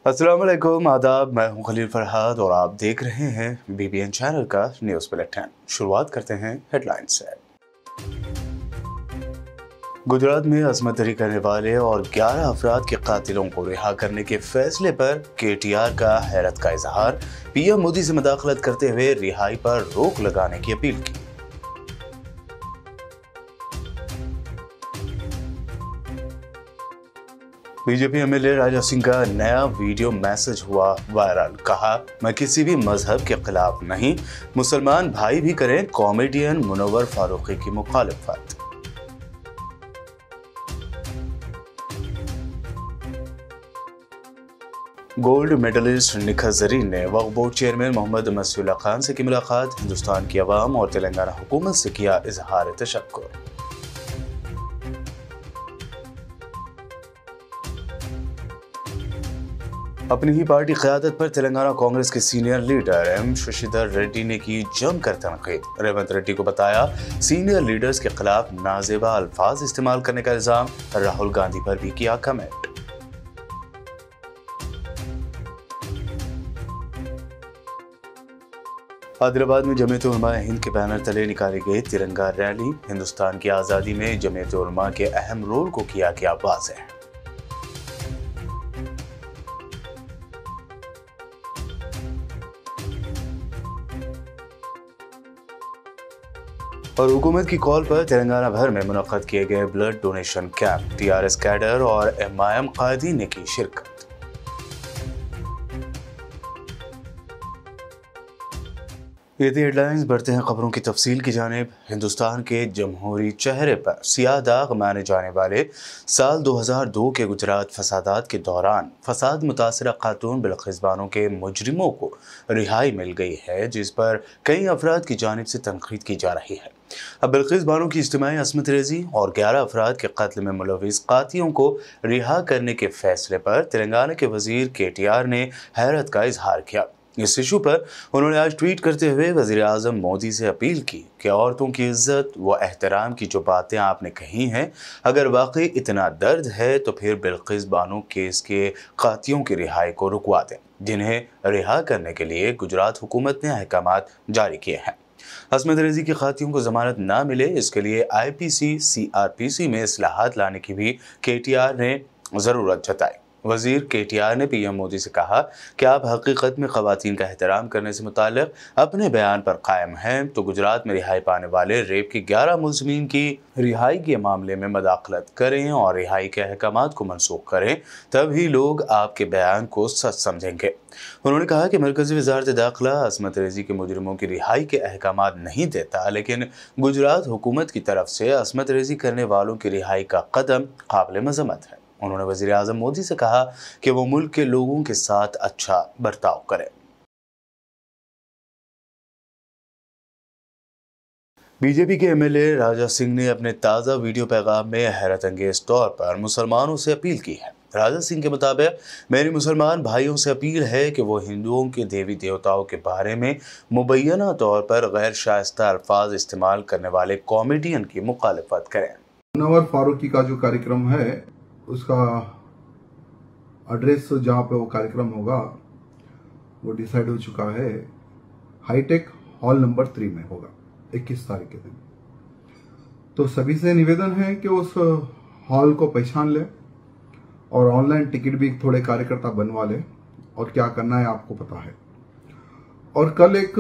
अस्सलाम वालेकुम, आदाब। मैं हूं खलील फरहाद और आप देख रहे हैं BBN चैनल का न्यूज़ बुलेटिन। शुरुआत करते हैं हेडलाइंस से। गुजरात में अजमत दरी करने वाले और 11 अफराद के कातिलों को रिहा करने के फैसले पर KTR का हैरत का इजहार। PM मोदी से मुदाखलत करते हुए रिहाई पर रोक लगाने की अपील की। बीजेपी MLA राजा सिंह का नया वीडियो मैसेज हुआ वायरल। कहा, मैं किसी भी मजहब के खिलाफ नहीं, मुसलमान भाई भी करें कॉमेडियन मुनव्वर फारूकी की मुखालिफत। गोल्ड मेडलिस्ट निखत जरीन ने वक्फ बोर्ड चेयरमैन मोहम्मद मसीउल्लाह खान से की मुलाकात। हिंदुस्तान की अवाम और तेलंगाना हुकूमत से किया इजहार तशक्कुर। अपनी ही पार्टी क़यादत पर तेलंगाना कांग्रेस के senior leader M Shashidhar Reddy ने की जमकर तनकीद। रेवंत रेड्डी को बताया सीनियर लीडर्स के खिलाफ नाजेबा अल्फाज इस्तेमाल करने का इल्जाम। राहुल गांधी पर भी किया कमेंट। हैदराबाद में जमीयत उलमा हिंद के बैनर तले निकाली गई तिरंगा रैली। हिंदुस्तान की आज़ादी में जमीयत उलमा के अहम रोल को किया गया वाज़ेह। और हुकूमत की कॉल पर तेलंगाना भर में मुनक्कद किए गए blood donation camp. TRS cadre और MIM कायदीन ने की शिरकत। ये थी हेडलाइंस। बढ़ते हैं खबरों की तफसील की जानिब। हिंदुस्तान के जमहूरी चेहरे पर सियाह दाग माने जाने वाले साल 2002 के गुजरात फसादात के दौरान फसाद मुतासरा खातून बिल्किस बानो के मुजरिमों को रिहाई मिल गई है, जिस पर कई अफराद की जानिब से तनकीद की जा रही है। अब बिल्किस बानो की इज्तिमाई असमत रेजी और 11 अफराद के कत्ल में मुलविस कातियों को रिहा करने के फैसले पर तेलंगाना के वजीर KTR ने हैरत का इजहार किया। इस इशू पर उन्होंने आज ट्वीट करते हुए वज़ीर आज़म मोदी से अपील की कि औरतों की इज्जत व एहतराम की जो बातें आपने कही हैं, अगर वाकई इतना दर्द है तो फिर बिल्किस बानो केस के कातियों की रिहाई को रुकवा दें, जिन्हें रिहा करने के लिए गुजरात हुकूमत ने अहकामात जारी किए हैं। असमत रेजी की कातियों को जमानत ना मिले, इसके लिए IPC CRPC में इस्लाहात लाने की भी KTR ने ज़रूरत जताई। वज़ीर KTR ने PM मोदी से कहा कि आप हकीकत में ख़वातीन का एहतराम करने से मुताल्लिक़ अपने बयान पर कायम हैं तो गुजरात में रिहाई पाने वाले रेप की 11 मुल्ज़मीन की रिहाई के मामले में मदाखलत करें और रिहाई के अहकामात को मनसूख करें, तभी लोग आपके बयान को सच समझेंगे। उन्होंने कहा कि मरकज़ी वज़ारत दाखिला असमत रेजी के मुजरिमों की रिहाई के अहकामात नहीं देता, लेकिन गुजरात हुकूमत की तरफ से असमत रेजी करने वालों की रिहाई का कदम काबिल मज़म्मत है। उन्होंने वज़ीर आज़म मोदी से कहा कि वो मुल्क के लोगों के साथ अच्छा बर्ताव करें। बीजेपी के MLA राजा सिंह ने अपने ताज़ा वीडियो पैगाम में हैरत अंगेज तौर पर मुसलमानों से अपील की है। राजा सिंह के मुताबिक, मेरी मुसलमान भाइयों से अपील है कि वो हिंदुओं के देवी देवताओं के बारे में मुबैना तौर पर गैर शाइस्ता अल्फाज इस्तेमाल करने वाले कॉमेडियन की मुखालिफत करें। मुनव्वर फारूकी का जो कार्यक्रम है, उसका एड्रेस जहाँ पे वो कार्यक्रम होगा वो डिसाइड हो चुका है। हाईटेक हॉल नंबर 3 में होगा 21 तारीख के दिन। तो सभी से निवेदन है कि उस हॉल को पहचान ले और ऑनलाइन टिकट भी थोड़े कार्यकर्ता बनवा ले, और क्या करना है आपको पता है। और कल एक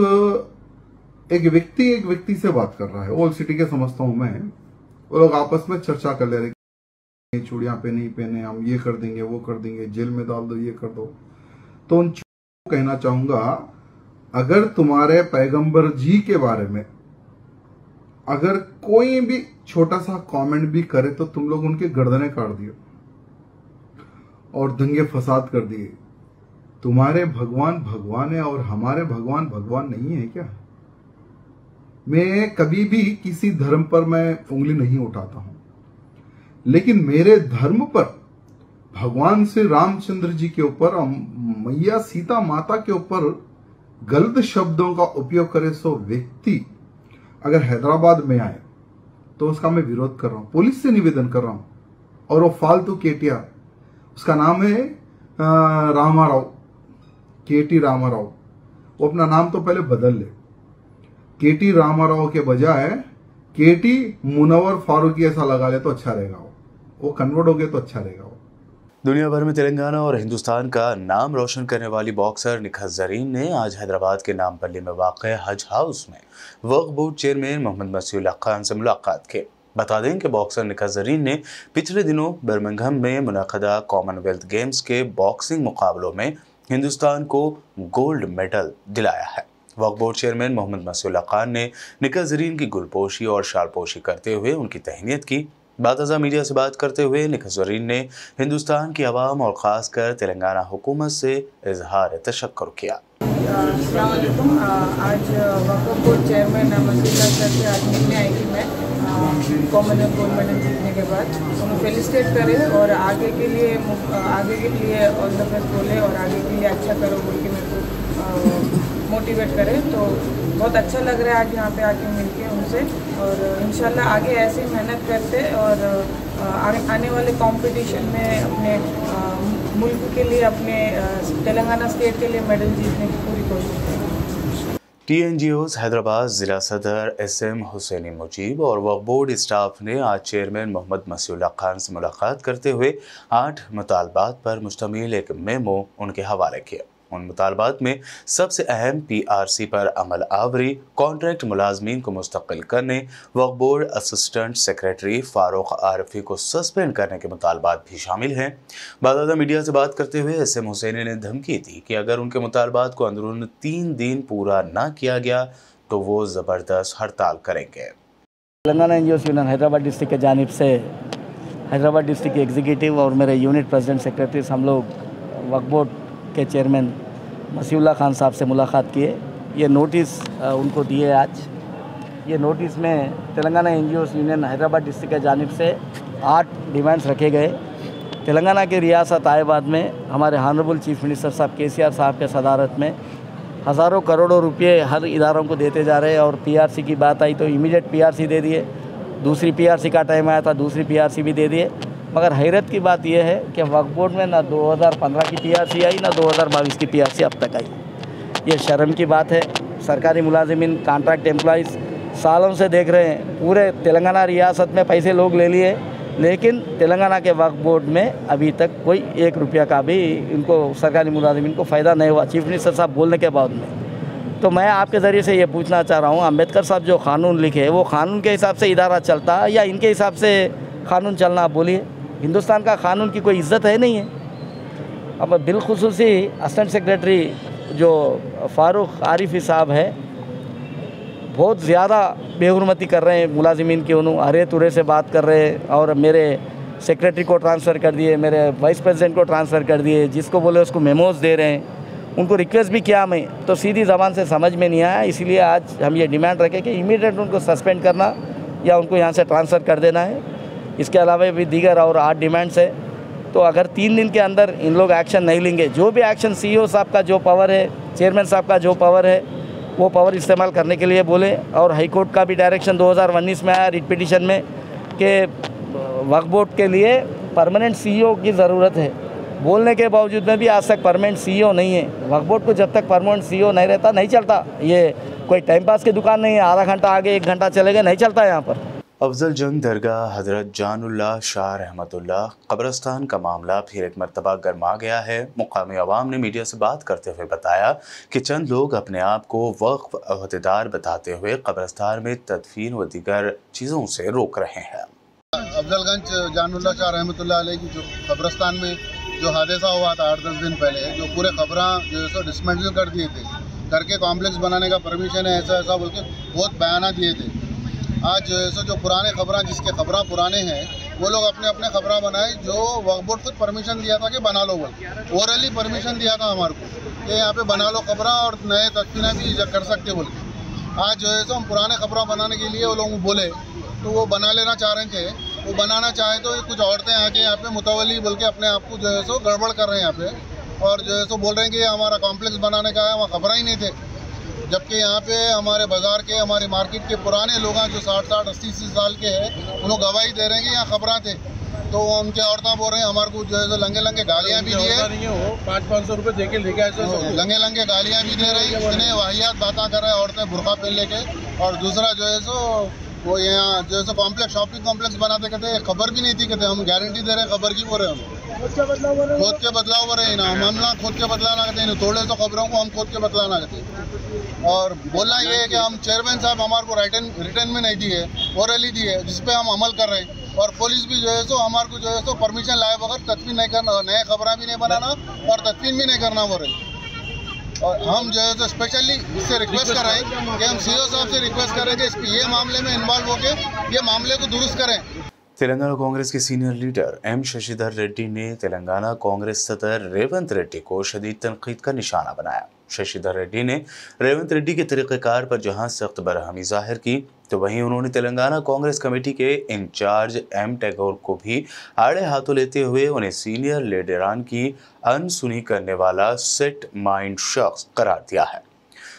व्यक्ति से बात कर रहा है, ओल्ड सिटी के समझता हूं मैं। वो लोग आपस में चर्चा कर ले रहे, चूड़ियां पे नहीं पहने, हम ये कर देंगे, वो कर देंगे, जेल में डाल दो, ये कर दो। तो उन को कहना चाहूंगा, अगर तुम्हारे पैगंबर जी के बारे में अगर कोई भी छोटा सा कमेंट भी करे तो तुम लोग उनके गर्दनें काट दिए और दंगे फसाद कर दिए। तुम्हारे भगवान भगवान है और हमारे भगवान भगवान नहीं है क्या? मैं कभी भी किसी धर्म पर मैं उंगली नहीं उठाता हूं, लेकिन मेरे धर्म पर भगवान श्री रामचंद्र जी के ऊपर और मैया सीता माता के ऊपर गलत शब्दों का उपयोग करे सो व्यक्ति अगर हैदराबाद में आए तो उसका मैं विरोध कर रहा हूं, पुलिस से निवेदन कर रहा हूं। और वो फालतू KTR, उसका नाम है रामाराव, केटी रामाराव, वो अपना नाम तो पहले बदल ले। केटी रामाराव के बजाय केटी मुनव्वर फारूकी ऐसा लगा ले तो अच्छा रहेगा। वो कन्वर्ट हो गए तो अच्छा रहेगा। दुनिया भर में तेलंगाना और हिंदुस्तान का नाम रोशन करने वाली बॉक्सर निखत जरीन ने आज हैदराबाद के नामपल्ली में वाक़ हज हाउस में वक्फ बोर्ड चेयरमैन मोहम्मद मसीउल्लाह खान से मुलाकात की। बता दें कि बॉक्सर निखत जरीन ने पिछले दिनों बर्मिंघम में मुनक़दा कॉमनवेल्थ गेम्स के बॉक्सिंग मुकाबलों में हिंदुस्तान को गोल्ड मेडल दिलाया है। वक्फ बोर्ड चेयरमैन मोहम्मद मसीउल्लाह खान ने निखत जरीन की गुलपोशी और शालपोशी करते हुए उनकी तहनीत की। बातज़ा मीडिया से बात करते हुए निखत जरीन ने हिंदुस्तान की आवाम और ख़ासकर तेलंगाना हुकूमत से इजहार तशक्कुर किया। अस्सलाम वालेकुम। आज वक्फ बोर्ड चेयरमैन मसीउल्लाह सर से आज मिलने आई थी मैं कॉमनवेल्थ गोल्ड मेडल जीतने के बाद। उन्हें फेलिसिटेट करे और आगे के लिए ऑल द बेस्ट बोले और आगे के लिए अच्छा करो बोल के मेरे को मोटिवेट करे। तो बहुत अच्छा लग रहा है आज यहाँ पे आके मिलके उनसे और इंशाल्लाह आगे ऐसे ही मेहनत करते और आने वाले कंपटीशन में अपने मुल्क के लिए, अपने तेलंगाना स्टेट के लिए मेडल जीतने की पूरी कोशिश करेंगे। TNGOs हैदराबाद ज़िला सदर SM हुसैनी मुजीब और वक्फ बोर्ड स्टाफ ने आज चेयरमैन मोहम्मद मसीउल्लाह खान से मुलाकात करते हुए 8 मुतालबात पर मुश्तमिल एक मेमो उनके हवाले किया। उन मुतालबात में सबसे अहम PRC पर अमल आवरी, कॉन्ट्रैक्ट मुलाजमीन को मुस्तकिल करने, वक्फ बोर्ड असिस्टेंट सेक्रेटरी फारूक आरफी को सस्पेंड करने के मुतालबात भी शामिल हैं। बाकायदा मीडिया से बात करते हुए SM हुसैनी ने धमकी दी कि अगर उनके मुतालबात को अंदरून 3 दिन पूरा ना किया गया तो वो ज़बरदस्त हड़ताल करेंगे। Telangana NGOs union Hyderabad district की जानिब से हैदराबाद डिस्ट्रिक्ट के एग्जीक्यूटिव और मेरे यूनिट प्रेसिडेंट सेक्रेटरीज हम लोग वक्फ बोर्ड के चेयरमैन मसीउल्लाह खान साहब से मुलाकात किए। ये नोटिस उनको दिए आज। ये नोटिस में Telangana NGOs union Hyderabad district के जानिब से 8 डिमांड्स रखे गए। तेलंगाना के रियासत आयबाद में हमारे हानरेबल चीफ मिनिस्टर साहब KCR साहब के सदारत में हज़ारों करोड़ों रुपये हर इदारों को देते जा रहे हैं और PRC की बात आई तो इमीडिएट PRC दे दिए, दूसरी PRC का टाइम आया था दूसरी PRC भी दे दिए। मगर हैरत की बात यह है कि वक्फ बोर्ड में ना 2015 की PRC आई ना 2022 की PRC अब तक आई। ये शर्म की बात है। सरकारी मुलाजिमीन, कॉन्ट्रैक्ट एम्प्लॉइज़ सालों से देख रहे हैं, पूरे तेलंगाना रियासत में पैसे लोग ले लिए, लेकिन तेलंगाना के वक्फ बोर्ड में अभी तक कोई 1 रुपया का भी इनको सरकारी मुलाजिमीन को फ़ायदा नहीं हुआ, चीफ मिनिस्टर साहब बोलने के बाद में। तो मैं आपके ज़रिए से ये पूछना चाह रहा हूँ, अम्बेडकर साहब जो कानून लिखे वो कानून के हिसाब से इदारा चलता या इनके हिसाब से कानून चलना? आप बोलिए। हिंदुस्तान का कानून की कोई इज़्ज़त है नहीं है। अब बिलखुसूसी असिस्टेंट सेक्रेटरी जो फारूक आरिफी साहब है बहुत ज़्यादा बेहुरमती कर रहे हैं मुलाजिमीन की, उन्होंने अरे तुरे से बात कर रहे हैं और मेरे सेक्रेटरी को ट्रांसफ़र कर दिए, मेरे वाइस प्रेसिडेंट को ट्रांसफ़र कर दिए, जिसको बोले उसको मेमोज़ दे रहे हैं। उनको रिक्वेस्ट भी किया मैं तो सीधी ज़बान से समझ में नहीं आया। इसलिए आज हम ये डिमांड रखें कि इमीडिएट उनको सस्पेंड करना या उनको यहाँ से ट्रांसफ़र कर देना है। इसके अलावा भी दीगर और 8 डिमांड्स है। तो अगर 3 दिन के अंदर इन लोग एक्शन नहीं लेंगे, जो भी एक्शन CEO साहब का जो पावर है, चेयरमैन साहब का जो पावर है, वो पावर इस्तेमाल करने के लिए बोले। और हाई कोर्ट का भी डायरेक्शन 2019 में आया रिट पिटिशन में कि वक्फ बोर्ड के लिए परमानेंट CEO की ज़रूरत है। बोलने के बावजूद में भी आज तक परमानेंट CEO नहीं है। वक्फ बोर्ड को जब तक परमानेंट CEO नहीं रहता नहीं चलता। ये कोई टाइम पास की दुकान नहीं है, आधा घंटा आगे 1 घंटा चलेगा, नहीं चलता यहाँ पर। अफजल जंग दरगाह हजरत जानुल्लाह शाह रहमतुल्लाह कब्रस्तान का मामला फिर एक मरतबा गर्मा गया है। मुकामी अवाम ने मीडिया से बात करते हुए बताया कि चंद लोग अपने आप को वक्फ अहदेदार बताते हुए कब्रस्तान में तदफीन व दीगर चीज़ों से रोक रहे हैं। अफजलगंज जानुल्लाह शाह रहमतुल्लाह अलैह की जो कब्रस्तान में जो हादसा हुआ था 8-10 दिन पहले, जो पूरे खबरां जो है सो डिसमेंटल कर दिए थे, करके कॉम्प्लेक्स बनाने का परमिशन है ऐसा ऐसा बोल के बहुत बयाना दिए थे। आज जो है सो जो पुराने खबरां, जिसके खबरां पुराने हैं, वो लोग अपने अपने खबरां बनाए जो वक्फ बोर्ड खुद परमिशन दिया था कि बना लो, बोल ओरली परमिशन दिया था हमारे को कि यहाँ पे बना लो खबरां और नए तस्वीरें भी कर सकते बोल के। आज जो है सो हम पुराने खबरां बनाने के लिए वो लोग बोले तो वो बना लेना चाह रहे थे। वो बनाना चाहे तो कुछ औरतें आके यहाँ पे मुतवली बोल के अपने आप को जो है सो गड़बड़ कर रहे हैं यहाँ पे, और जो है सो बोल रहे हैं कि हमारा कॉम्प्लेक्स बनाने का है, वहाँ खबरां ही नहीं थे। जबकि यहाँ पे हमारे बाज़ार के, हमारी मार्केट के पुराने लोग हैं जो 60-60, 80-80 साल के हैं, उन्होंने गवाही दे रहे हैं कि यहाँ खबरां थे। तो उनके औरतें बोल रहे हैं हमारे को जो है लंगे लंगे गालियाँ भी दिए, 500 रुपये दे के लेके आए, लंगे लंगे गालियाँ भी दे रही, इतने वाहियात बातें कर रहे हैं औरतें बुर्का पहन लेके। और दूसरा जो है सो वो यहाँ जो है कॉम्प्लेक्स शॉपिंग कॉम्प्लेक्स बनाते कहते खबर भी नहीं थी, कहते हम गारंटी दे रहे हैं खबर की बोल रहे हम खुद के बदलाव हो रहे हैं ना, हम ना खुद के बदलाना कहते हैं, थोड़े तो खबरों को हम खुद के बदलाना कहते हैं। और बोलना ये है कि हम चेयरमैन साहब हमारे को रिटर्न में नहीं दिए, ओरली दिए, जिस पे हम अमल कर रहे हैं। और पुलिस भी जो है सो हमारे को जो है सो परमिशन लाए बगैर तदफीन नहीं करना, नए खबरें भी नहीं बनाना और तदफीन भी नहीं करना बोल रहे। और हम जो है तो स्पेशली इससे रिक्वेस्ट कर रहे हैं कि हम सीओ साहब से रिक्वेस्ट करें कि ये मामले में इन्वॉल्व होके ये मामले को दुरुस्त करें। तेलंगाना कांग्रेस के senior leader M Shashidhar Reddy ने तेलंगाना कांग्रेस सदर रेवंत रेड्डी को शदीद तनकीद का निशाना बनाया। शशिधर रेड्डी ने रेवंत रेड्डी के तरीक़ेकार पर जहां सख्त बरहमी जाहिर की, तो वहीं उन्होंने तेलंगाना कांग्रेस कमेटी के इंचार्ज एम टैगोर को भी आड़े हाथों लेते हुए उन्हें सीनियर लीडरान की अनसुनी करने वाला सेट माइंड शख्स करार दिया है।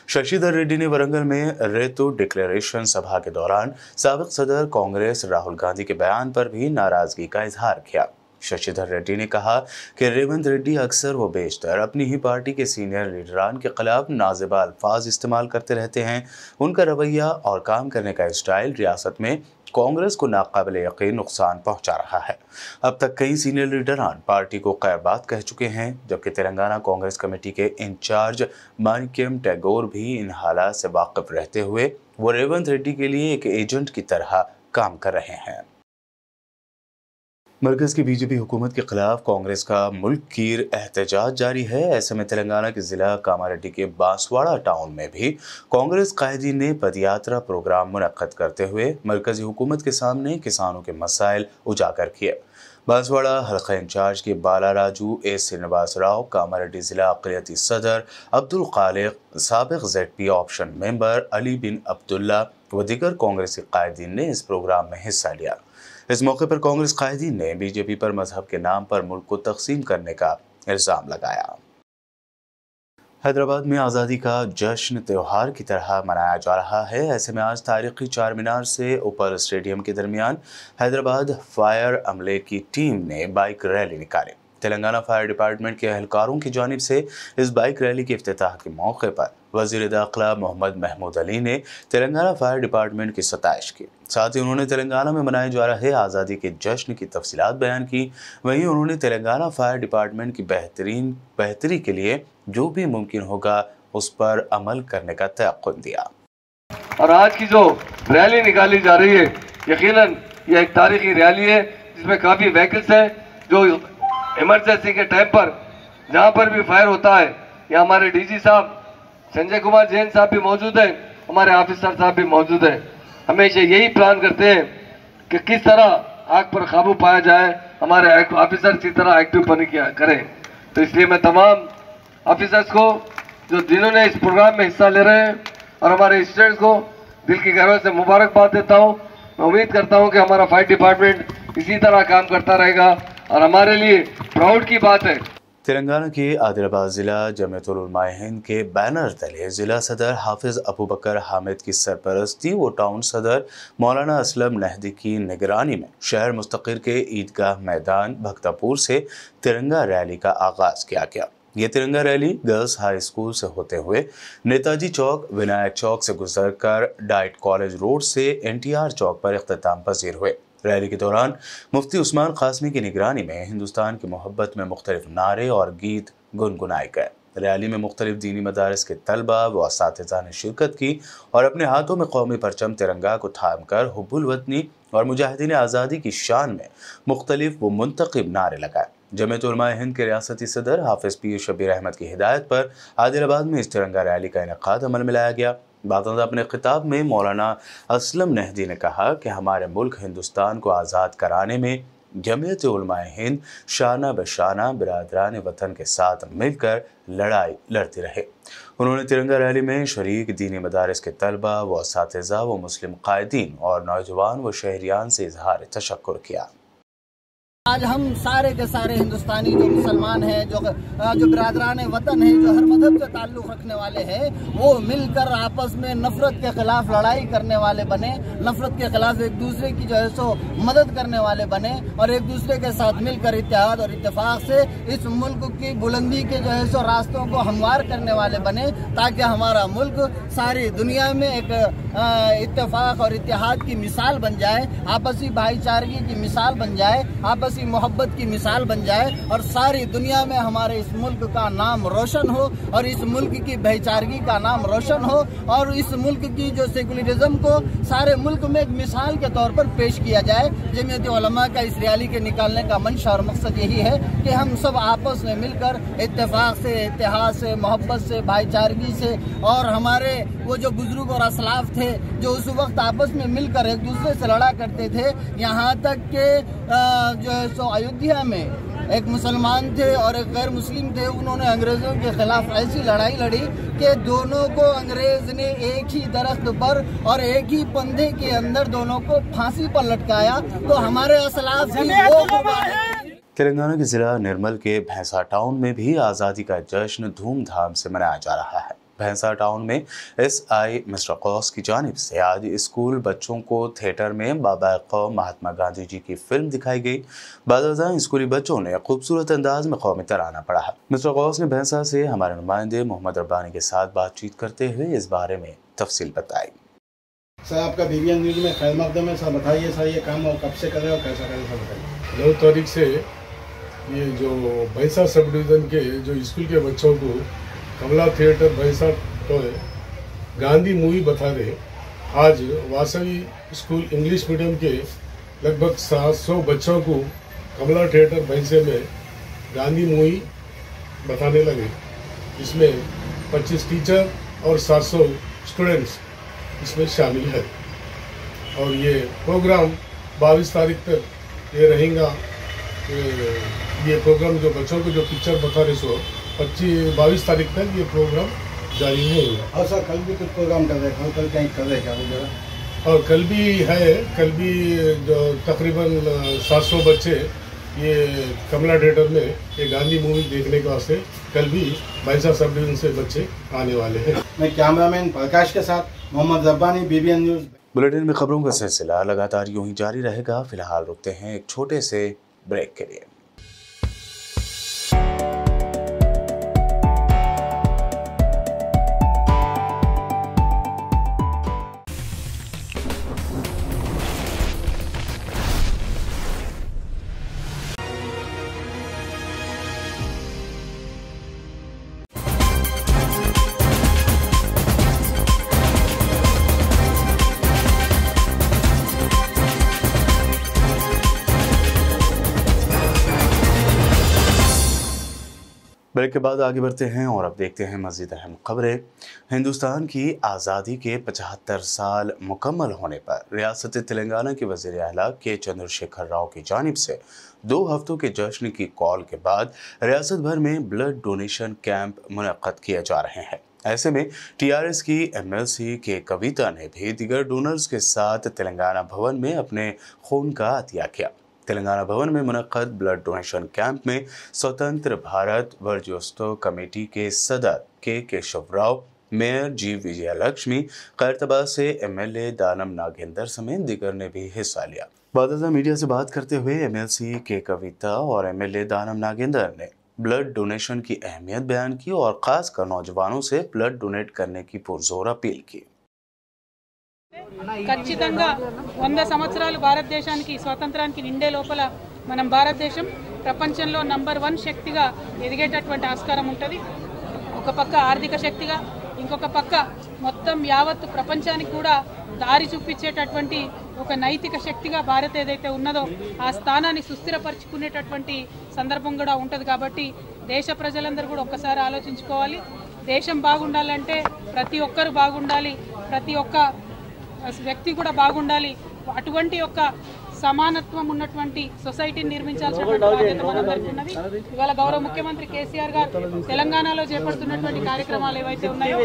शशिधर रेड्डी ने वरंगल में रेतु डिक्लेरेशन सभा के दौरान साबिक सदर कांग्रेस राहुल गांधी के बयान पर भी नाराजगी का इजहार किया। शशिधर रेड्डी ने कहा कि रेवंत रेड्डी अक्सर व बेशतर अपनी ही पार्टी के सीनियर लीडरान के खिलाफ नाज़िबा अल्फाज इस्तेमाल करते रहते हैं। उनका रवैया और काम करने का स्टाइल रियासत में कांग्रेस को नाकाबिल यकीन नुकसान पहुंचा रहा है। अब तक कई सीनियर लीडरान पार्टी को खैरबाद कह चुके हैं, जबकि तेलंगाना कांग्रेस कमेटी के इंचार्ज मानिक्यम टैगोर भी इन हालात से वाकिफ रहते हुए वो रेवंत रेड्डी के लिए एक एजेंट की तरह काम कर रहे हैं। मरकज़ की बीजेपी हुकूमत के खिलाफ कांग्रेस का मुल्क कीर एहतजाज जारी है। ऐसे में तेलंगाना के ज़िला कामारेड्डी के बांसवाड़ा टाउन में भी कांग्रेस कायदीन ने पदयात्रा प्रोग्राम मुनक्कद करते हुए मरकज़ी हुकूमत के सामने किसानों के मसाइल उजागर किए। बांसवाड़ा हल्का इंचार्ज के बाला राजू ए श्रीनिवास राव, कामारेड्डी ज़िला अक़लियती सदर अब्दुल खालिक, साबिक ZP ऑप्शन मेंबर अली बिन अब्दुल्ला व दीगर कांग्रेसी कायदीन ने इस प्रोग्राम में हिस्सा लिया। इस मौके पर कांग्रेस कायदीन ने बीजेपी पर मजहब के नाम पर मुल्क को तकसीम करने का इल्ज़ाम लगाया। हैदराबाद में आज़ादी का जश्न त्यौहार की तरह मनाया जा रहा है। ऐसे में आज तारीखी चार मीनार से ऊपर स्टेडियम के दरमियान हैदराबाद फायर अमले की टीम ने बाइक रैली निकाली। तेलंगाना फायर डिपार्टमेंट के एहलकारों की जानिब से इस बाइक रैली के इफ्तिताह के मौके पर वज़ीर दाखिला मोहम्मद महमूद अली ने तेलंगाना फायर डिपार्टमेंट की सताइश की। साथ ही उन्होंने तेलंगाना में मनाए जा रहे आज़ादी के जश्न की तफसीलात बयान की। वहीं उन्होंने तेलंगाना फायर डिपार्टमेंट की बेहतरी के लिए जो भी मुमकिन होगा उस पर अमल करने का तयक़्क़ुन दिया। और आज की जो रैली निकाली जा रही है, यकीनन यह एक तारीखी रैली है जिसमें काफ़ी व्हीकल्स हैं जो इमरजेंसी के टाइम पर जहाँ पर भी फायर होता है, यहाँ हमारे DG साहब संजय कुमार जैन साहब भी मौजूद हैं, हमारे ऑफिसर साहब भी मौजूद हैं। हमेशा यही प्लान करते हैं कि किस तरह आग पर काबू पाया जाए, हमारे ऑफिसर इसी तरह एक्टिव बने करें। तो इसलिए मैं तमाम ऑफिसर्स को जो जिन्होंने इस प्रोग्राम में हिस्सा ले रहे हैं और हमारे स्टूडेंट्स को दिल की गहराई से मुबारकबाद देता हूँ। मैं उम्मीद करता हूँ कि हमारा फायर डिपार्टमेंट इसी तरह काम करता रहेगा और हमारे लिए प्राउड की बात है। तेलंगाना के आदिलाबाद ज़िला जमीयतुल उलमाए हिंद के बैनर तले ज़िला सदर हाफिज़ अबू बकर हामिद की सरपरस्ती व टाउन सदर मौलाना असलम नहदी की निगरानी में शहर मुस्तक़िर के ईदगाह मैदान भक्तापुर से तिरंगा रैली का आगाज़ किया गया। ये तिरंगा रैली गर्ल्स हाई स्कूल से होते हुए नेताजी चौक, विनायक चौक से गुजरकर डाइट कॉलेज रोड से NTR चौक पर इख्तिताम पजीर हुए। रैली के दौरान मुफ्ती उस्मान कासमी की निगरानी में हिंदुस्तान की मोहब्बत में मुख्तलिफ नारे और गीत गुनगुनाए गए। रैली में मुख्तलिफ दीनी मदारिस के तलबा व असातिज़ा ने शिरकत की और अपने हाथों में कौमी परचम तिरंगा को थाम कर हुब्बुल वतनी और मुजाहिदीन आज़ादी की शान में मुख्तलिफ व मुंतखब नारे लगाए। जमीयतुल उलमाए हिंद के रियासती सदर हाफिज़ पीर शबीर अहमद की हिदायत पर आदिलाबाद में इस तिरंगा रैली का इनेकाद अमल में लाया गया। बाकायदा अपने खिताब में मौलाना असलम नहदी ने कहा कि हमारे मुल्क हिंदुस्तान को आज़ाद कराने में जमीयत उलमाए हिंद शाना बशाना बिरादरान वतन के साथ मिलकर लड़ाई लड़ती रहे। उन्होंने तिरंगा रैली में शरीक दीनी मदारिस के तलबा व असातिज़ा व मुस्लिम कायदीन और नौजवान व शहरियान से इजहार तशक्कुर किया। आज हम सारे के सारे हिंदुस्तानी जो मुसलमान हैं, जो बिरादरान वतन हैं, जो हर मजहब से ताल्लुक़ रखने वाले हैं, वो मिलकर आपस में नफरत के खिलाफ लड़ाई करने वाले बने, नफरत के खिलाफ एक दूसरे की जो है सो मदद करने वाले बने और एक दूसरे के साथ मिलकर इत्तेहाद और इत्तेफाक से इस मुल्क की बुलंदी के जो है सो रास्तों को हमवार करने वाले बने, ताकि हमारा मुल्क सारी दुनिया में एक इत्तेफाक और इत्तेहाद की मिसाल बन जाए, आपसी भाईचारगी की मिसाल बन जाए, आपसी मोहब्बत की मिसाल बन जाए और सारी दुनिया में हमारे इस मुल्क का नाम रोशन हो और इस मुल्क की भाईचारगी का नाम रोशन हो और इस मुल्क की जो सेकुलरिज्म को सारे मुल्क में एक मिसाल के तौर पर पेश किया जाए। जमीयत उलमा का इस रैली के निकालने का मंशा और मकसद यही है कि हम सब आपस में मिलकर इत्तेफाक से, इत्तेहाद से, मोहब्बत से, भाईचारगी से और हमारे वो जो बुजुर्ग और असलाफ थे जो उस वक्त आपस में मिलकर एक दूसरे से लड़ा करते थे, यहाँ तक के जो है सो अयोध्या में एक मुसलमान थे और एक गैर मुस्लिम थे, उन्होंने अंग्रेजों के खिलाफ ऐसी लड़ाई लड़ी कि दोनों को अंग्रेज ने एक ही दरख्त पर और एक ही पंधे के अंदर दोनों को फांसी पर लटकाया। तो हमारे असलाफ की वो तेलंगाना के जिला निर्मल के भैंसा टाउन में भी आज़ादी का जश्न धूमधाम से मनाया जा रहा है। भैंसा टाउन में SI मिस्टर कौस की जानिब से आज स्कूल बच्चों को थिएटर में बाबा कौम महात्मा गांधी जी की फिल्म दिखाई गई। बादशाह स्कूली बच्चों ने खूबसूरत अंदाज में कौमी तराना पढ़ा है। मिस्टर कौस ने भैंसा से हमारे नुमाइंदे मोहम्मद रब्बानी के साथ बातचीत करते हुए इस बारे में तफसील बताई। सर, आपका BBN न्यूज़ में खैर मकदम है। सर बताइए सर, ये काम और कब से कर रहे हो, कैसा करें सर बताइए। 9 तारीख से ये जो भैंसा सब डिवीज़न के जो स्कूल के बच्चों को कमला थिएटर भैंसा तो गांधी मूवी बता रहे। आज वासवी स्कूल इंग्लिश मीडियम के लगभग 700 बच्चों को कमला थिएटर भैंसे में गांधी मूवी बताने लगे। इसमें 25 टीचर और 700 स्टूडेंट्स इसमें शामिल है और ये प्रोग्राम 22 तारीख तक ये रहेगा। ये प्रोग्राम जो बच्चों को जो पिक्चर बता रहे सो 22 तारीख तक ये प्रोग्राम जारी नहीं हुआ। और सर कल भी कुछ प्रोग्राम कर रहे हैं, कल कहीं कर रहे क्या? और कल भी है, कल भी जो तकरीबन 700 बच्चे ये कमला थिएटर में ये गांधी मूवी देखने के वास्ते कल भी भैंसा सब डिवीजन से बच्चे आने वाले हैं। मैं कैमरामैन प्रकाश के साथ Mohammad Rabbani, BBN news. Bulletin में खबरों का सिलसिला लगातार यूं ही जारी रहेगा। फिलहाल रुकते हैं एक छोटे से ब्रेक के लिए। ब्रेक के बाद आगे बढ़ते हैं और अब देखते हैं मज़ीद अहम खबरें। हिंदुस्तान की आज़ादी के 75 साल मुकम्मल होने पर रियासत तेलंगाना के वज़ीर आला के चंद्रशेखर राव की जानिब से 2 हफ्तों के जश्न की कॉल के बाद रियासत भर में ब्लड डोनेशन कैंप मुनक़्क़द किए जा रहे हैं। ऐसे में TRS की MLC के कविता ने भी दीगर डोनर्स के साथ तेलंगाना भवन में अपने खून का अतिया किया। तेलंगाना भवन में मुनक़्क़द ब्लड डोनेशन कैंप में स्वतंत्र भारत वर्जोत्सव कमेटी के सदर के केशव राव, मेयर G विजयलक्ष्मी, खैरतबाद से MLA दानम नागेंद्र समेत दीगर ने भी हिस्सा लिया। बादशाह मीडिया से बात करते हुए MLC के कविता और MLA दानम नागेंद्र ने ब्लड डोनेशन की अहमियत बयान की और खासकर नौजवानों से ब्लड डोनेट करने की पुरजोर अपील की। ఖచ్చితంగా 100 సంవత్సరాలు భారతదేశానికి స్వాతంత్రానికి నిండే లోపల మనం భారతదేశం ప్రపంచంలో నంబర్ 1 శక్తిగా ఎదిగేటటువంటి ఆస్కారం ఉంటుంది. ఒక పక్క ఆర్థిక శక్తిగా, ఇంకొక పక్క మొత్తం యావత్ ప్రపంచానికి కూడా దారి చూపించేటటువంటి ఒక నైతిక శక్తిగా భారత్ ఏదైతే ఉన్నదో ఆ స్థానాన్ని సుస్థిరపరచుకునేటటువంటి సందర్భం కూడా ఉంటుంది. కాబట్టి దేశ ప్రజలందరూ కూడా ఒక్కసారి ఆలోచించుకోవాలి. దేశం బాగుండాలంటే ప్రతి ఒక్కరు బాగుండాలి, ప్రతి ఒక్క వ్యక్తి కూడా బాగుండాలి. అటువంటి ఒక సమానత్వం ఉన్నటువంటి సొసైటీని నిర్మించాల్సినటువంటి బాధ్యత మనందరికీ ఉన్నది. ఇవాళ గౌరవ ముఖ్యమంత్రి కేసీఆర్ గారు తెలంగాణలో చేపడుతున్నటువంటి కార్యక్రమాలు ఏవైతే ఉన్నాయో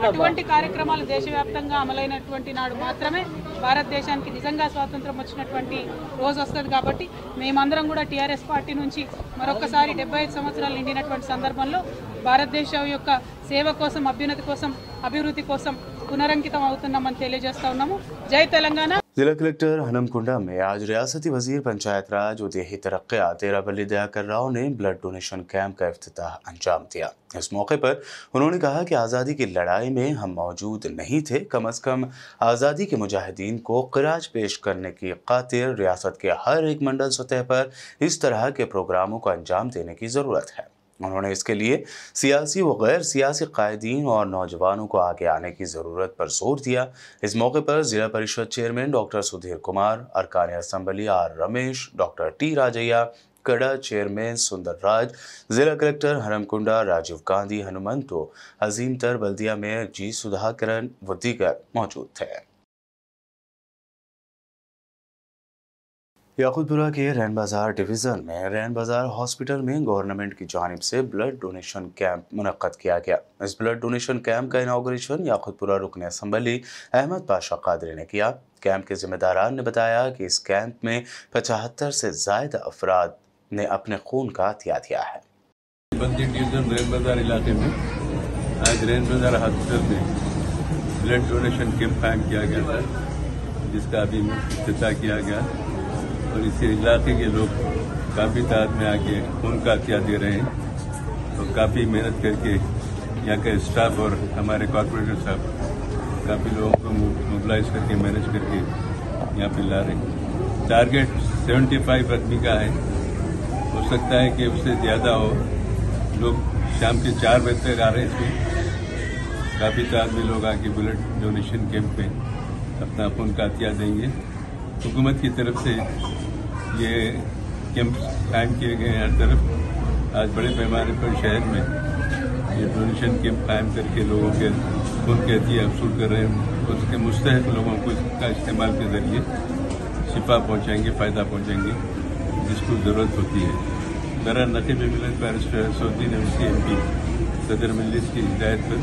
అటువంటి కార్యక్రమాలు దేశవ్యాప్తంగా అమలైనటువంటి నాడు మాత్రమే భారతదేశానికి నిజంగా స్వాతంత్రం వచ్చినటువంటి రోజు వస్తుంది. కాబట్టి మేమందరం కూడా టీఆర్ఎస్ పార్టీ నుంచి మరొకసారి 75 సంవత్సరాలు నిండినటువంటి సందర్భంలో భారతదేశం యొక్క సేవ కోసం, అభ్యున్నతి కోసం, అభివృద్ధి కోసం पुनरंकितम అవుతున్నామని తెలియజేస్తా ఉన్నాము. జై తెలంగాణ. जिला कलेक्टर हनमकुंडा में आज रियासती वजीर पंचायत राज और देही तरक्यात तेरापल्ली दयाकर राव ने ब्लड डोनेशन कैंप का इफ्तिताह अंजाम दिया। इस मौके पर उन्होंने कहा कि आज़ादी की लड़ाई में हम मौजूद नहीं थे, कम अज़ कम आज़ादी के मुजाहिदीन को ख़िराज पेश करने की खातिर रियासत के हर एक मंडल सतह पर इस तरह के प्रोग्रामों को अंजाम देने की ज़रूरत है। उन्होंने इसके लिए सियासी व गैर सियासी कायदीन और नौजवानों को आगे आने की ज़रूरत पर जोर दिया। इस मौके पर जिला परिषद चेयरमैन डॉक्टर सुधीर कुमार, अरकान assembly R Ramesh, doctor T Rajaiah, कड़ा चेयरमैन सुंदर राज, जिला कलेक्टर हनमकुंडा, राजीव गांधी, हनुमंतो, अजीम तर, बल्दिया मेयर जी सुधाकरन व दीगर मौजूद थे। याकूतपुरा के रैन बाजार डिवीज़न में रैन बाजार हॉस्पिटल में गवर्नमेंट की जानिब से ब्लड डोनेशन कैंप मुनक्कद किया गया। इस ब्लड डोनेशन कैंप का इनाग्रेशन याकूतपुरा रुकन असम्बली अहमद पाशा कादरी ने किया। कैंप के जिम्मेदारान ने बताया कि इस कैंप में 75 से ज़ायद अफराद ने अपने खून का अतिया दिया है। डिवीज़न रैन बाजार इलाके में आज रैन बाजार हॉस्पिटल में ब्लड डोनेशन कैंप कायम किया गया था, जिसका अभी इफ्तिताह किया गया और इस इलाके के लोग काफ़ी तादाद में आके खून का अतिया दे रहे हैं और काफ़ी मेहनत करके यहाँ का स्टाफ और हमारे कॉर्पोरेटर साहब काफ़ी लोगों को मोबिलाइज करके मैनेज करके यहाँ पे ला रहे हैं। टारगेट 75 आदमी का है, हो सकता है कि उससे ज़्यादा हो। लोग शाम के 4 बजे तक आ रहे हैं। इसमें काफ़ी तादाद में लोग आके ब्लड डोनेशन कैंप में अपना खून का अतिया देंगे। हुकूमत की तरफ से ये कैंप कायम किए गए हैं हर तरफ। आज बड़े पैमाने पर शहर में ये डोनेशन कैंप कायम करके लोगों के खून के अतिया वसूल कर रहे हैं। उसके मुस्तहक लोगों को इसका इस्तेमाल के जरिए शिफा पहुँचाएंगे, फ़ायदा पहुँचाएंगे जिसको ज़रूरत होती है। मेरा नक़ीब मिलत बैरिस्टर असदुद्दीन अवैसी MP सदर मजलिस की हिदायत पर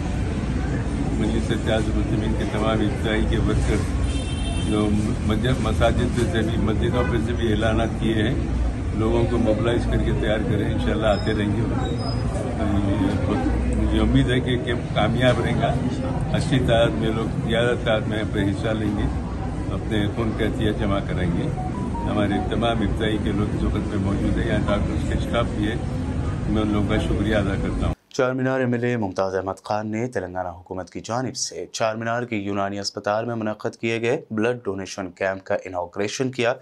मजलिस इत्तेहाद-उल-मुस्लिमीन के तमाम इब्तिदाई के वर्कर जो मसाजिद से भी, मस्जिदों पर से भी ऐलानात किए हैं, लोगों को मोबिलाइज करके तैयार करें। इंशाल्लाह आते रहेंगे। मुझे उम्मीद है कि कैंप कामयाब रहेगा। अच्छी तादाद में लोग ज़्यादा तादाद में अपने हिस्सा लेंगे, अपने खून का अतिया जमा कराएंगे। हमारे तमाम इब्तिदाई के लोग इस वक्त में मौजूद है, यहाँ डॉक्टर्स के स्टाफ भी है। मैं उन लोगों का शुक्रिया अदा करता हूँ। चारमीनार MLA मुमताज़ अहमद खान ने तेलंगाना हुकूमत की जानिब से चारमीनार के यूनानी अस्पताल में मुनक्कद किए गए ब्लड डोनेशन कैंप का इनाग्रेशन किया।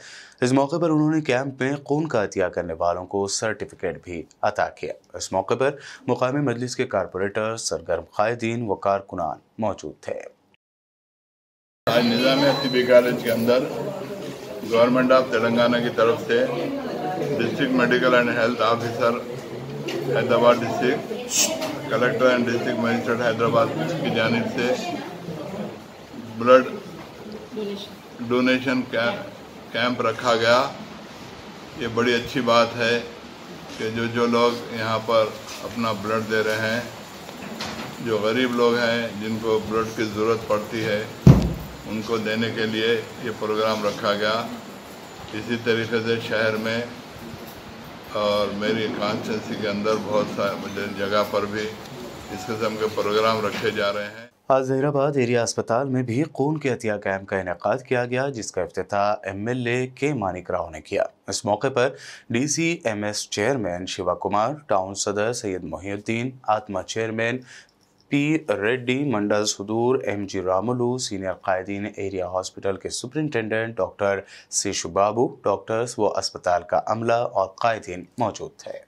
इस मौके पर उन्होंने कैंप में खून का अतिया करने वालों को सर्टिफिकेट भी अता किया। इस मौके पर मुकामी मजलिस के कारपोरेटर, सरगर्म कायदीन व कारकुनान मौजूद थे। आज निज़ाम तिब्बी कॉलेज के अंदर गवर्नमेंट ऑफ तेलंगाना की तरफ से district medical and health officer Hyderabad district, collector and district magistrate Hyderabad की जानिब से ब्लड डोनेशन कैंप रखा गया। ये बड़ी अच्छी बात है कि जो लोग यहाँ पर अपना ब्लड दे रहे हैं, जो गरीब लोग हैं जिनको ब्लड की ज़रूरत पड़ती है, उनको देने के लिए ये प्रोग्राम रखा गया। इसी तरीके से शहर में और मेरी कॉन्स्टिट्यूंसी के अंदर बहुत सारे जगह पर भी इस किस्म के प्रोग्राम रखे जा रहे हैं। आज जहीराबाद एरिया अस्पताल में भी खून के अतिया कैंप का इनेकाद किया गया, जिसका इफ्तिताह MLA के मानिक राव ने किया। इस मौके पर DCMS chairman Shiva Kumar, town सदर सैयद मोहिउद्दीन, आत्मा चेयरमैन P रेड्डी, मंडल सुदूर MG रामुलू, सीनियर कायदीन एरिया हॉस्पिटल के superintendent doctor Seshu Babu, doctors व अस्पताल का अमला और कायदीन मौजूद थे।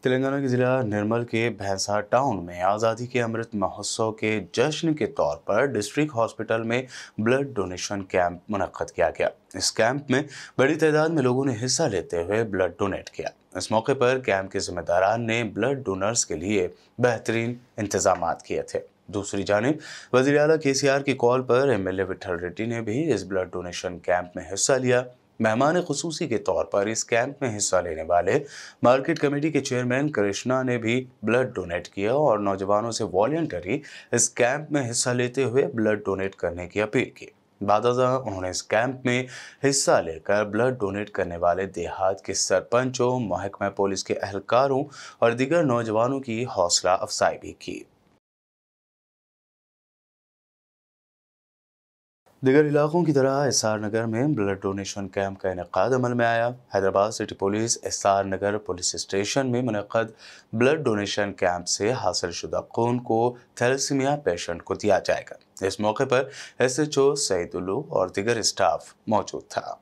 तेलंगाना के जिला निर्मल के भैंसा टाउन में आज़ादी के अमृत महोत्सव के जश्न के तौर पर डिस्ट्रिक्ट हॉस्पिटल में ब्लड डोनेशन कैंप मुनक्कद किया गया। इस कैंप में बड़ी तादाद में लोगों ने हिस्सा लेते हुए ब्लड डोनेट किया। इस मौके पर कैंप के जिम्मेदारान ने ब्लड डोनर्स के लिए बेहतरीन इंतजामात किए थे। दूसरी जानिब वज़ीर आला KCR की कॉल पर MLA विठल रेड्डी ने भी इस ब्लड डोनेशन कैंप में हिस्सा लिया। मेहमान खुसूसी के तौर पर इस कैंप में हिस्सा लेने वाले मार्केट कमेटी के चेयरमैन कृष्णा ने भी ब्लड डोनेट किया और नौजवानों से वॉलंटरी इस कैंप में हिस्सा लेते हुए ब्लड डोनेट करने की अपील की। बादशाह उन्होंने इस कैंप में हिस्सा लेकर ब्लड डोनेट करने वाले देहात के सरपंचों, महकमा पुलिस के एहलकारों और दीगर नौजवानों की हौसला अफजाई भी की। दीगर इलाकों की तरह एसआर नगर में ब्लड डोनेशन कैंप का इनेकाद अमल में आया। हैदराबाद सिटी पुलिस एसआर नगर पुलिस स्टेशन में मुनक्कद ब्लड डोनेशन कैंप से हासिल शुदा खून को थैलेसीमिया पेशेंट को दिया जाएगा। इस मौके पर एसएचओ सईदुल्लू और दीगर स्टाफ मौजूद था।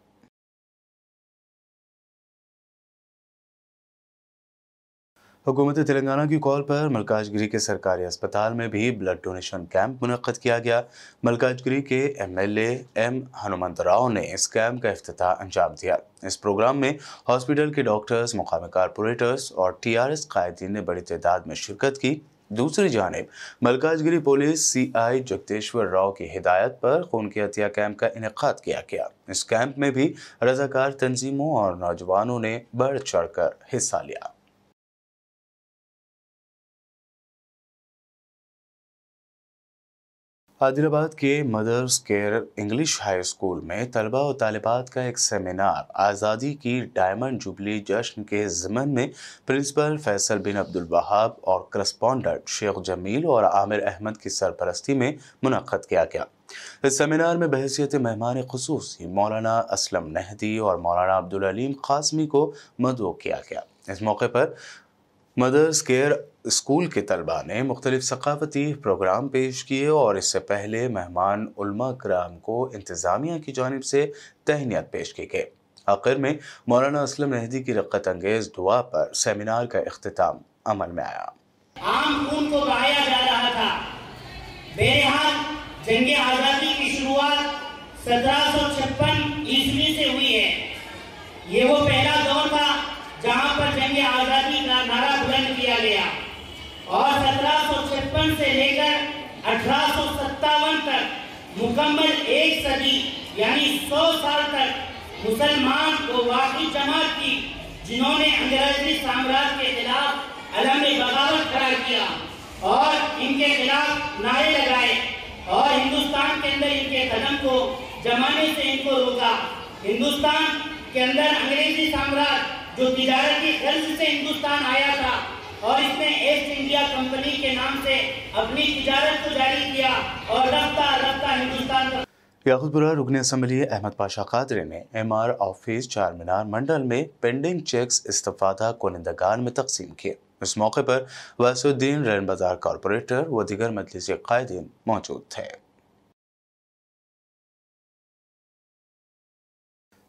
हुकूमत तेलंगाना की कॉल पर मलकाजगिरी के सरकारी अस्पताल में भी ब्लड डोनेशन कैंप मुनक्कद किया गया। मलकाजगिरी के एमएलए एम हनुमंतराव ने इस कैंप का इफ्तिताह अंजाम दिया। इस प्रोग्राम में हॉस्पिटल के डॉक्टर्स, मुकामी कारपोरेटर्स और टीआरएस कायदीन ने बड़ी तादाद में शिरकत की। दूसरी जानिब मलकाजगिरी पुलिस सीआई जगदेश्वर राव की हिदायत पर खून की अतिया कैंप का इनेकाद किया गया। इस कैंप में भी रजाकार तंजीमों और नौजवानों ने बढ़ चढ़कर हिस्सा लिया। आदिलाबाद के mother's care English high school में तलबा और तालिबात का एक सेमिनार आज़ादी की डायमंड जुबली जश्न के ज़िमन में प्रिंसिपल फैसल बिन अब्दुल वहाब और करस्पॉन्डेंट शेख जमील और आमिर अहमद की सरपरस्ती में मुनक्कद किया गया। इस सेमिनार में बहैसियत मेहमान खुसूसी मौलाना असलम नहदी और मौलाना अब्दुल अलीम कासमी को मदऊ किया गया। इस मौके पर मदर्स केयर स्कूल के तलबा ने मुख्तलिफ सकाफती प्रोग्राम पेश किए और इससे पहले मेहमान उलमा कराम को इंतज़ामिया की जानिब से तहनीत पेश की गई। आखिर में मौलाना असलम नहदी की रक़्क़त अंगेज़ दुआ पर सेमिनार का इख्तिताम अमल में आया। आम खून को बहाया जा रहा था। बहरहाल जंग आज़ादी की शुरुआत 1756 ईस्वी से हुई है। ये वो पहला दौर था जहां पर जंग आज़ादी का नारा बुलंद किया गया और 1756 से लेकर 1857 तक मुकम्मल एक सदी यानी 100 साल तक मुसलमान को वाकई जमात की, जिन्होंने अंग्रेजी साम्राज्य के खिलाफ अलम बगावत करार किया और इनके खिलाफ नारे लगाए और हिंदुस्तान के अंदर इनके कदम को जमाने से इनको रोका। हिंदुस्तान के अंदर अंग्रेजी साम्राज्य जो तिजारती गर्ज से हिंदुस्तान आया था और इसने ईस्ट इंडिया कंपनी के नाम से अपनी तिजारत को जारी किया और रफ्ता रफ्ता हिंदुस्तान याकूतपुरा रुकन असम्बली अहमद पाशा कादरी ने एमआर ऑफिस चारमीनार मंडल में पेंडिंग चेक्स इस्तेफादा कुनिंदगान में तकसीम किए। इस मौके पर वासुद्दीन रैन बाजार कारपोरेटर व दीगर मजलिसी कायदीन मौजूद थे।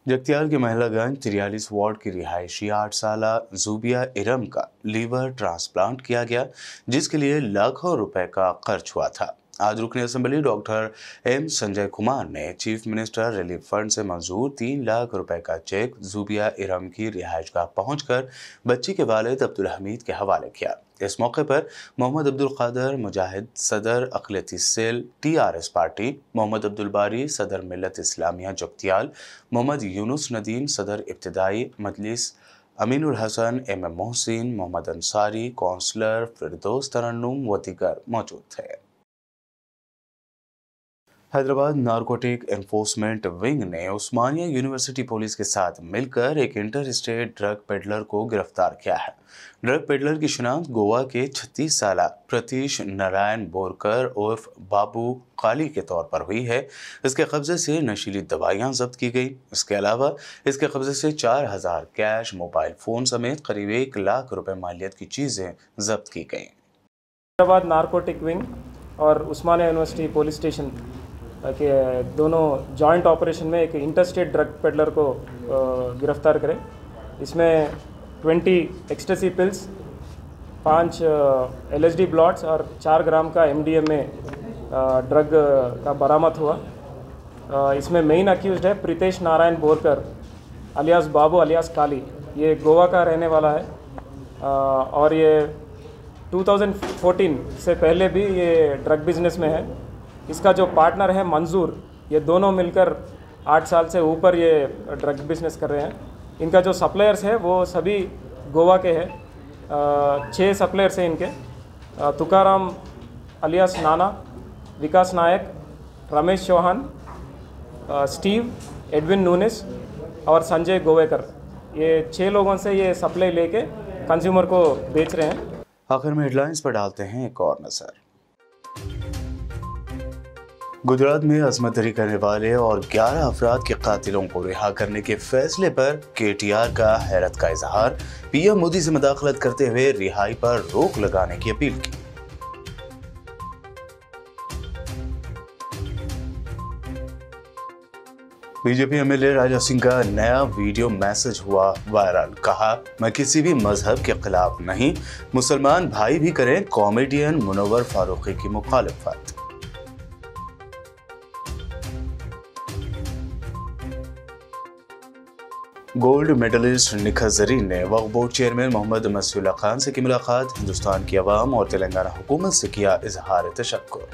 जगतियाल के महिलागंज 43 वार्ड की रिहायशी 8 साला जूबिया इरम का लीवर ट्रांसप्लांट किया गया, जिसके लिए लाखों रुपए का खर्च हुआ था। आज रुकन assembly doctor M Sanjay Kumar ने चीफ मिनिस्टर रिलीफ फंड से मंजूर 3 लाख रुपए का चेक जूबिया इरम की रिहायशगाह पहुंचकर बच्ची के वालिद अब्दुल हमीद के हवाले किया। इस मौके पर मोहम्मद अब्दुल कादर मुजाहिद सदर अक़लियती cell TRS party, Mohammed Abdul Bari सदर मिल्लत इस्लामिया जगतियाल, मोहम्मद यूनुस नदीम सदर इब्तिदाई मजलिस, अमीनुल हसन, एम मोहसिन, मोहम्मद अंसारी, कौंसलर फिरदौस तरन्नुम व दीगर मौजूद थे। हैदराबाद नारकोटिक एनफोर्समेंट विंग ने उस्मानिया यूनिवर्सिटी पुलिस के साथ मिलकर एक इंटर स्टेट ड्रग पेडलर को गिरफ्तार किया है। ड्रग पेडलर की शिनाख्त गोवा के 36 साला प्रतीश नारायण बोरकर उर्फ बाबू काली के तौर पर हुई है। इसके कब्जे से नशीली दवाइयां जब्त की गई। इसके अलावा इसके कब्जे से 4000 कैश, मोबाइल फ़ोन समेत करीब 1 लाख रुपए मालियत की चीज़ें जब्त की गईं। हैदराबाद नारकोटिक विंग और उस्मानिया यूनिवर्सिटी पुलिस स्टेशन के दोनों जॉइंट ऑपरेशन में एक इंटरस्टेट ड्रग पेडलर को गिरफ्तार करें। इसमें 20 एक्सटेसी पिल्स, 5 LSD ब्लॉट्स और 4 ग्राम का MDMA ड्रग का बरामद हुआ। इसमें मेन अक्यूज्ड है प्रीतेश नारायण बोरकर अलियास बाबू अलियास काली। ये गोवा का रहने वाला है और ये 2014 से पहले भी ये ड्रग बिजनेस में है। इसका जो पार्टनर है मंजूर, ये दोनों मिलकर 8 साल से ऊपर ये ड्रग बिजनेस कर रहे हैं। इनका जो सप्लायर्स है वो सभी गोवा के हैं। 6 सप्लायर्स हैं इनके। तुकाराम अलियास नाना, विकास नायक, रमेश चौहान, स्टीव, एडविन नूनिस और संजय गोवेकर, ये 6 लोगों से ये सप्लाई लेके कंज्यूमर को बेच रहे हैं। आखिर में हेडलाइंस पर डालते हैं एक और नजर। गुजरात में अजमत दरी करने वाले और 11 अफराद के कातिलों को रिहा करने के फैसले पर KTR का हैरत का इजहार। PM मोदी से मुदाखलत करते हुए रिहाई पर रोक लगाने की अपील की। बीजेपी MLA राजा सिंह का नया वीडियो मैसेज हुआ वायरल। कहा, मैं किसी भी मजहब के खिलाफ नहीं, मुसलमान भाई भी करें कॉमेडियन मुनव्वर फारूकी की मुखालिफत। गोल्ड मेडलिस्ट निखत जरीन ने वक्फ बोर्ड चेयरमैन मोहम्मद मसीउल्लाह खान से की मुलाकात। हिंदुस्तान की अवाम और तेलंगाना हुकूमत से किया इजहार तशक्कुर।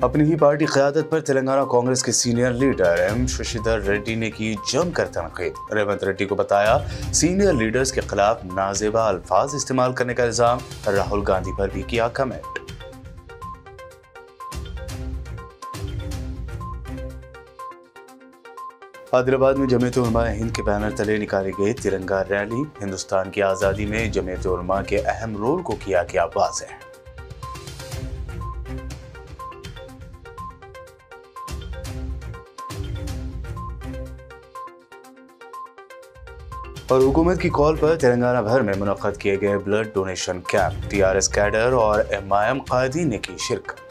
अपनी ही पार्टी क़यादत पर तेलंगाना कांग्रेस के senior leader M Shashidhar Reddy ने की जमकर तनकीद। रेवंत रेड्डी को बताया सीनियर लीडर्स के खिलाफ नाजेबा अल्फाज इस्तेमाल करने का इल्जाम। राहुल गांधी पर भी किया कमेंट। हैदराबाद में जमीयत उलमा हिंद के बैनर तले निकाली गई तिरंगा रैली। हिंदुस्तान की आज़ादी में जमीयत उलमा के अहम रोल को किया गया वाज़ेह। और हुकूमत की कॉल पर तेलंगाना भर में मुनक्कद किए गए blood donation camp. TRS cadre और MIM कायदीन ने की शिरकत।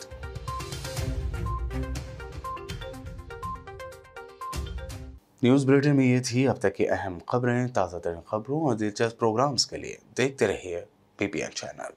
न्यूज़ बुलेटिन में ये थी अब तक की अहम खबरें। ताज़ा तरीन खबरों और दिलचस्प प्रोग्राम्स के लिए देखते रहिए BPN चैनल।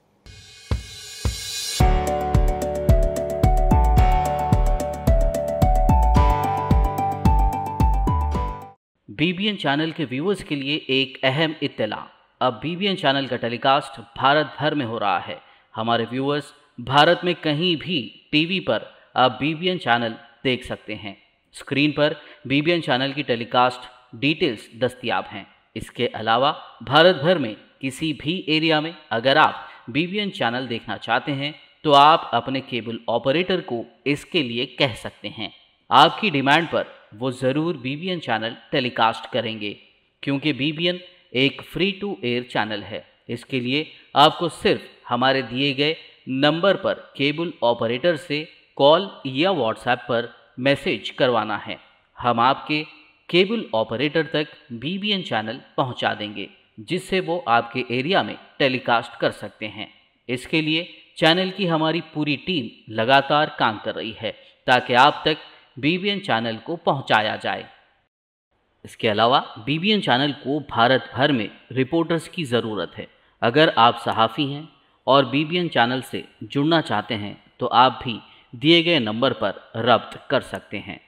BBN चैनल के व्यूअर्स के लिए एक अहम इत्तला। अब BBN चैनल का टेलीकास्ट भारत भर में हो रहा है। हमारे व्यूअर्स भारत में कहीं भी टीवी पर अब BBN चैनल देख सकते हैं। स्क्रीन पर BBN चैनल की टेलीकास्ट डिटेल्स दस्तयाब हैं। इसके अलावा भारत भर में किसी भी एरिया में अगर आप BBN चैनल देखना चाहते हैं तो आप अपने केबल ऑपरेटर को इसके लिए कह सकते हैं। आपकी डिमांड पर वो ज़रूर BBN चैनल टेलीकास्ट करेंगे, क्योंकि BBN एक फ्री टू एयर चैनल है। इसके लिए आपको सिर्फ हमारे दिए गए नंबर पर केबल ऑपरेटर से कॉल या व्हाट्सएप पर मैसेज करवाना है। हम आपके केबल ऑपरेटर तक BBN चैनल पहुंचा देंगे, जिससे वो आपके एरिया में टेलीकास्ट कर सकते हैं। इसके लिए चैनल की हमारी पूरी टीम लगातार काम कर रही है ताकि आप तक BBN चैनल को पहुंचाया जाए। इसके अलावा BBN चैनल को भारत भर में रिपोर्टर्स की ज़रूरत है। अगर आप सहाफ़ी हैं और BBN चैनल से जुड़ना चाहते हैं तो आप भी दिए गए नंबर पर रब्त कर सकते हैं।